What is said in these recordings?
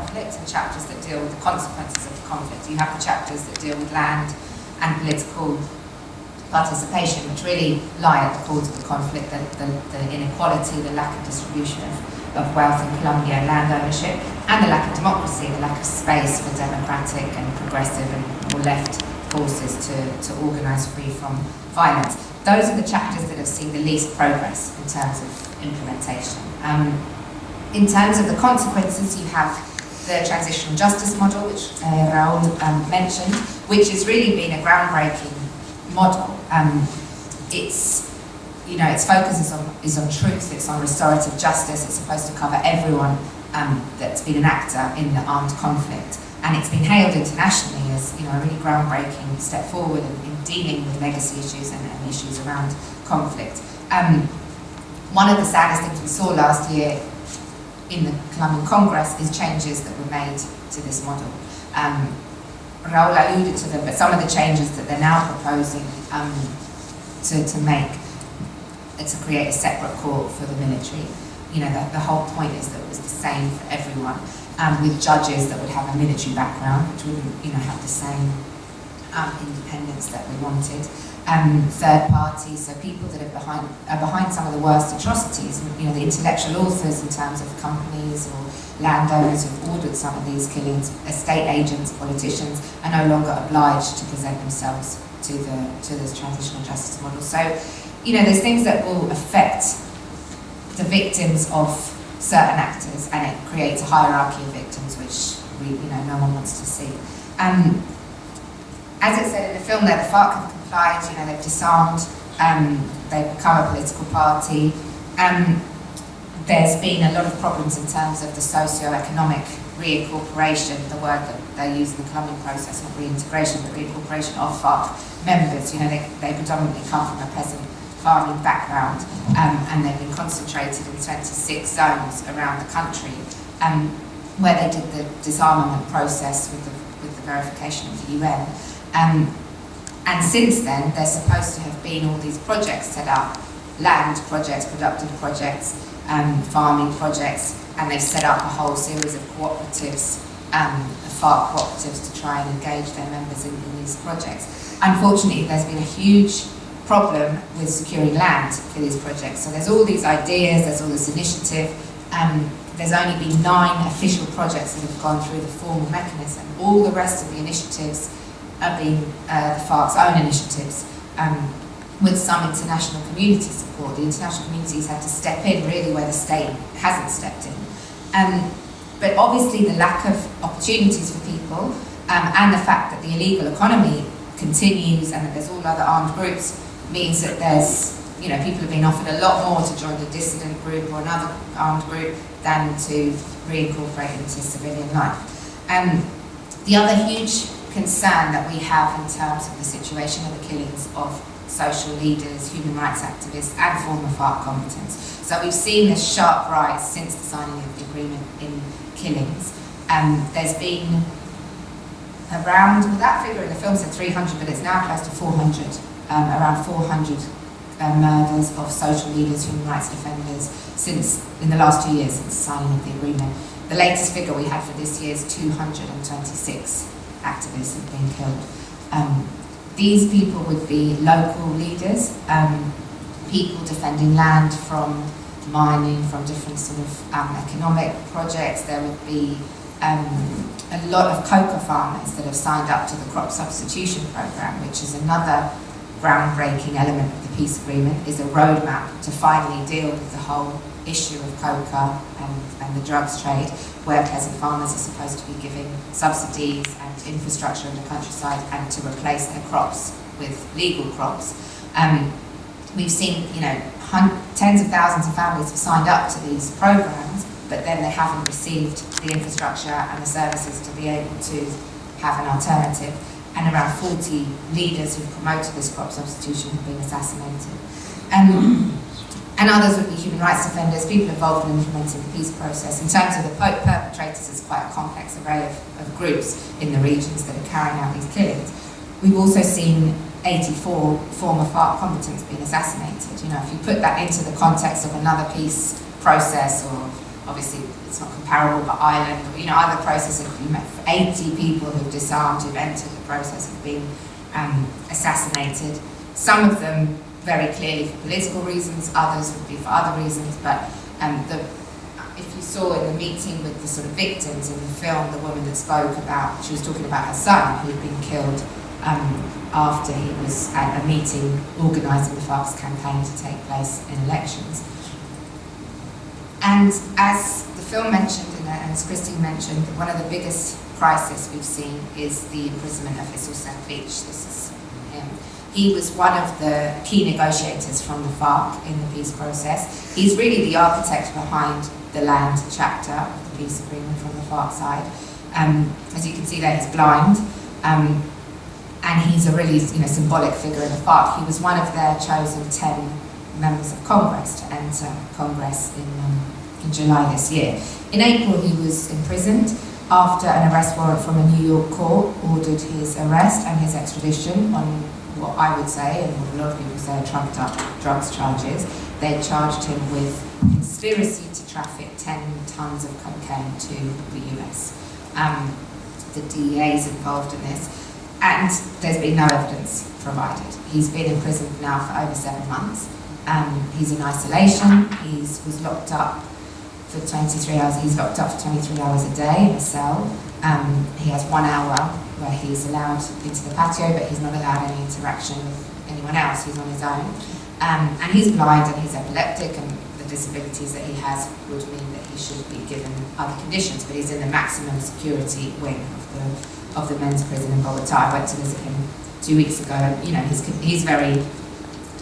conflict and chapters that deal with the consequences of the conflict. You have the chapters that deal with land and political participation, which really lie at the cause of the conflict, the inequality, the lack of distribution of wealth in Colombia, land ownership, and the lack of democracy, the lack of space for democratic and progressive and more left forces to organise free from violence. Those are the chapters that have seen the least progress in terms of implementation. In terms of the consequences, you have the transitional justice model, which Raul mentioned, which has really been a groundbreaking model. Its focus is on truth, it's on restorative justice, it's supposed to cover everyone that's been an actor in the armed conflict. And it's been hailed internationally as a really groundbreaking step forward in dealing with legacy issues and issues around conflict. One of the saddest things we saw last year in the Colombian Congress is changes that were made to this model. Raul alluded to them, but some of the changes that they're now proposing to make to create a separate court for the military. The whole point is that it was the same for everyone, with judges that would have a military background, which wouldn't have the same independence that we wanted. Third parties, so people that are behind some of the worst atrocities, the intellectual authors in terms of companies or landowners who've ordered some of these killings, estate agents, politicians, are no longer obliged to present themselves to this transitional justice model. So, there's things that will affect the victims of certain actors, and it creates a hierarchy of victims, which no one wants to see. As it said in the film, there the FARC have complied. They've disarmed. They've become a political party. There's been a lot of problems in terms of the socio-economic reincorporation, the word that they use in the Colombian process, not reintegration, but reincorporation of FARC members. They predominantly come from a peasant farming background, and they've been concentrated in 26 zones around the country, where they did the disarmament process with the verification of the UN. And since then, there's supposed to have been all these projects set up, land projects, productive projects, farming projects, and they've set up a whole series of cooperatives, FARC cooperatives, to try and engage their members in these projects. Unfortunately, there's been a huge problem with securing land for these projects. So there's all these ideas, there's all this initiative. There's only been 9 official projects that have gone through the formal mechanism. All the rest of the initiatives have been the FARC's own initiatives, with some international community support. The international communities had to step in really where the state hasn't stepped in. But obviously the lack of opportunities for people, and the fact that the illegal economy continues and that there's all other armed groups, means that there's, people have been offered a lot more to join a dissident group or another armed group than to reincorporate into civilian life. The other huge concern that we have in terms of the situation of the killings of social leaders, human rights activists, and former FARC combatants. So we've seen this sharp rise since the signing of the agreement in killings. There's been around, well, that figure in the film said 300, but it's now close to 400, around 400 murders of social leaders, human rights defenders, in the last 2 years since the signing of the agreement. The latest figure we had for this year is 226 activists have been killed. These people would be local leaders, people defending land from mining, from different sort of economic projects. There would be a lot of cocoa farmers that have signed up to the crop substitution program, which is another groundbreaking element of the peace agreement, is a roadmap to finally deal with the whole issue of coca and the drugs trade, where peasant farmers are supposed to be giving subsidies and infrastructure in the countryside and to replace their crops with legal crops. We've seen, tens of thousands of families have signed up to these programs, but then they haven't received the infrastructure and the services to be able to have an alternative. And around 40 leaders who've promoted this crop substitution have been assassinated. And others would be human rights defenders, people involved in implementing the peace process. In terms of the perpetrators, it's quite a complex array of groups in the regions that are carrying out these killings. We've also seen 84 former FARC combatants being assassinated. If you put that into the context of another peace process or obviously it's not comparable, but Ireland, or, other processes, 80 people who've disarmed, who've entered the process, have been assassinated. Some of them very clearly for political reasons, others would be for other reasons, but if you saw in the meeting with the sort of victims in the film, the woman that spoke about, she was talking about her son who'd been killed after he was at a meeting organising the FARC's campaign to take place in elections. And as the film mentioned, and as Christine mentioned, one of the biggest crises we've seen is the imprisonment of Jesus Beach. This is him. He was one of the key negotiators from the FARC in the peace process. He's really the architect behind the land chapter of the peace agreement from the FARC side. As you can see there, he's blind. And he's a really symbolic figure in the FARC. He was one of their chosen 10 members of Congress to enter Congress in July this year. In April, he was imprisoned after an arrest warrant from a New York court ordered his arrest and his extradition on what I would say, and what a lot of people say, are trumped up drugs charges. They charged him with conspiracy to traffic 10 tons of cocaine to the US. The DEA is involved in this. And there's been no evidence provided. He's been in prison now for over 7 months. He's in isolation. He was locked up for 23 hours. He's locked up for 23 hours a day in a cell. He has 1 hour where he's allowed into the patio, but he's not allowed any interaction with anyone else. He's on his own. And he's blind and he's epileptic, and the disabilities that he has would mean that he should be given other conditions, but he's in the maximum security wing of the men's prison in Bogota. I went to visit him 2 weeks ago. He's very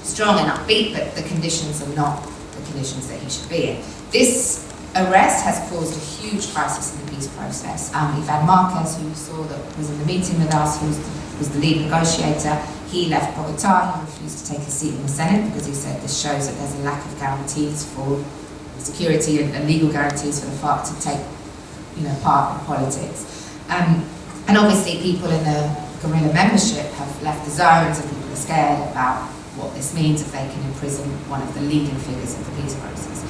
strong and upbeat, but the conditions are not the conditions that he should be in. This arrest has caused a huge crisis in the peace process. Ivan Marquez, who you saw that was in the meeting with us, who was the lead negotiator, he left Bogota. He refused to take a seat in the Senate because he said this shows that there's a lack of guarantees for security and legal guarantees for the FARC to take part in politics. And obviously people in the guerrilla membership have left the zones, and people are scared about what this means if they can imprison one of the leading figures of the peace process.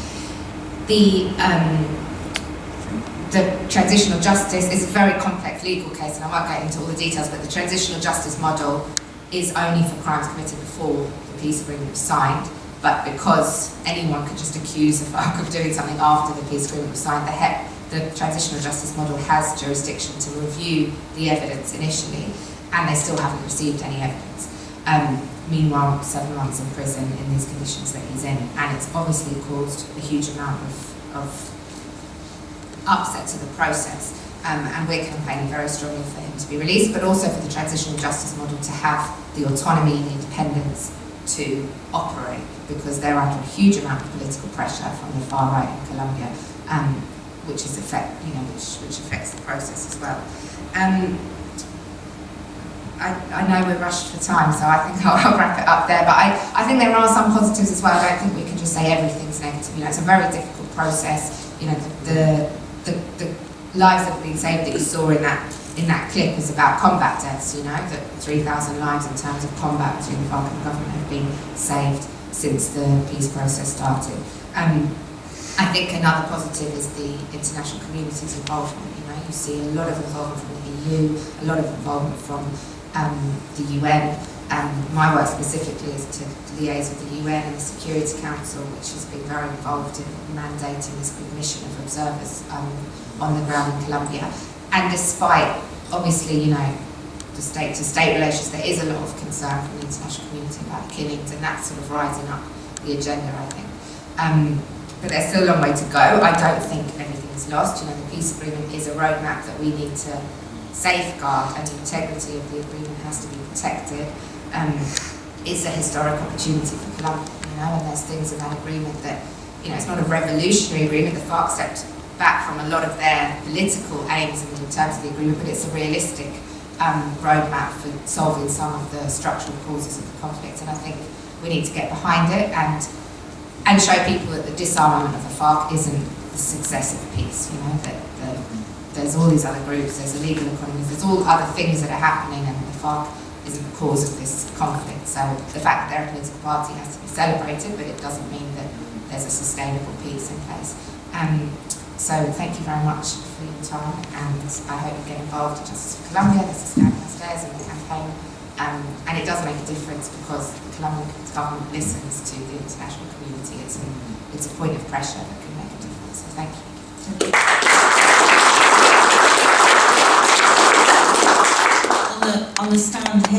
The transitional justice is a very complex legal case, and I won't get into all the details, but the transitional justice model is only for crimes committed before the peace agreement was signed, but because anyone could just accuse the FARC of doing something after the peace agreement was signed, the transitional justice model has jurisdiction to review the evidence initially, and they still haven't received any evidence. Meanwhile, 7 months in prison in these conditions that he's in, and it's obviously caused a huge amount of upset to the process. And we're campaigning very strongly for him to be released, but also for the transitional justice model to have the autonomy and the independence to operate, because they're under a huge amount of political pressure from the far right in Colombia, which affects the process as well. I know we're rushed for time, so I think I'll wrap it up there. But I think there are some positives as well. I don't think we can just say everything's negative. It's a very difficult process. The lives that have been saved that you saw in that clip is about combat deaths. That 3,000 lives in terms of combat between the FARC and the government have been saved since the peace process started. I think another positive is the international community's involvement. You see a lot of involvement from the EU, a lot of involvement from the UN. My work specifically is to liaise with the UN and the Security Council, which has been very involved in mandating this big mission of observers on the ground in Colombia. And despite, obviously, the state-to-state relations, there is a lot of concern from the international community about the killings, and that's sort of rising up the agenda, I think. But there's still a long way to go. I don't think everything is lost. The peace agreement is a roadmap that we need to safeguard, and the integrity of the agreement has to be protected. It's a historic opportunity for Colombia, and there's things in that agreement that, it's not a revolutionary agreement. The FARC stepped back from a lot of their political aims in terms of the agreement, but it's a realistic roadmap for solving some of the structural causes of the conflict, and I think we need to get behind it and show people that the disarmament of the FARC isn't the success of peace. That there's all these other groups, there's illegal economies, there's all other things that are happening, and the FARC isn't the cause of this conflict. So the fact that they're a political party has to be celebrated, but it doesn't mean that there's a sustainable peace in place. So thank you very much for your time, and I hope you get involved in Justice for Colombia. There's a stand downstairs in the campaign, and it does make a difference because the Colombian government listens to the international community. It's a point of pressure that can make a difference. So thank you. On the stand here.